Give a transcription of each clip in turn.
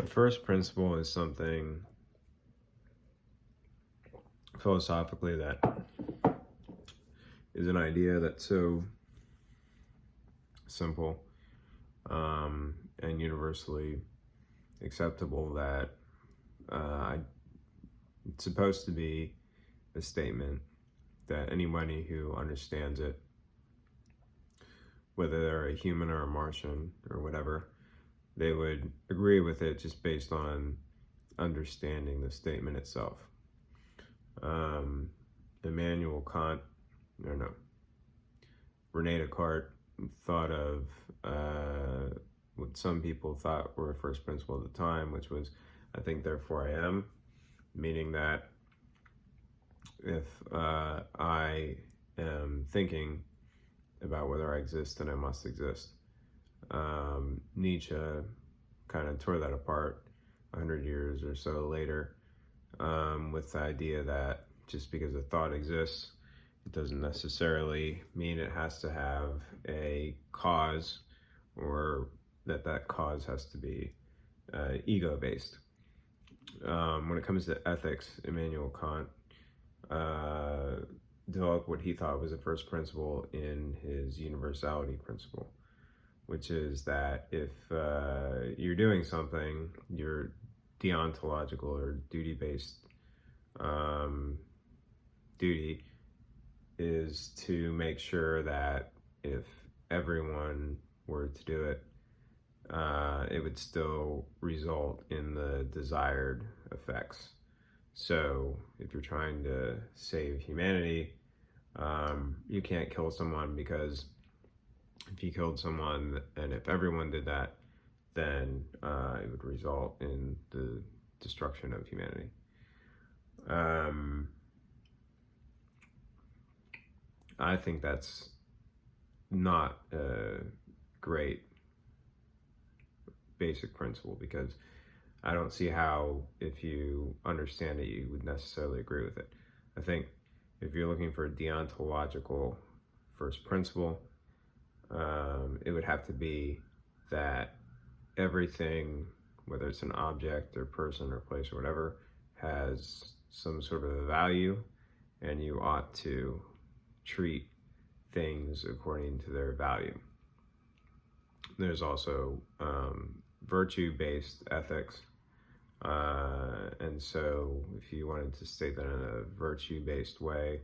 The first principle is something philosophically that is an idea that's so simple and universally acceptable that it's supposed to be a statement that anybody who understands it, whether they're a human or a Martian or whatever, they would agree with it just based on understanding the statement itself. Immanuel Kant, or no, Rene Descartes thought of what some people thought were a first principle at the time, which was, I think, therefore I am, meaning that if I am thinking about whether I exist, then I must exist. Nietzsche kind of tore that apart 100 years or so later with the idea that just because a thought exists, it doesn't necessarily mean it has to have a cause, or that cause has to be ego-based. When it comes to ethics, Immanuel Kant developed what he thought was the first principle in his universality principle, which is that if you're doing something, your deontological or duty-based duty is to make sure that if everyone were to do it, it would still result in the desired effects. So if you're trying to save humanity, you can't kill someone, because if you killed someone and if everyone did that, then it would result in the destruction of humanity. I think that's not a great basic principle, because I don't see how, if you understand it, you would necessarily agree with it. I think if you're looking for a deontological first principle, it would have to be that everything, whether it's an object or person or place or whatever, has some sort of a value, and you ought to treat things according to their value. There's also virtue-based ethics, and so if you wanted to state that in a virtue-based way,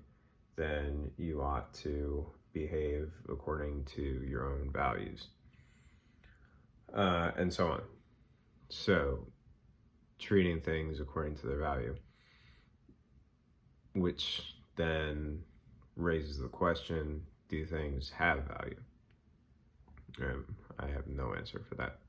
then you ought to behave according to your own values, and so on. So treating things according to their value, which then raises the question, do things have value? I have no answer for that.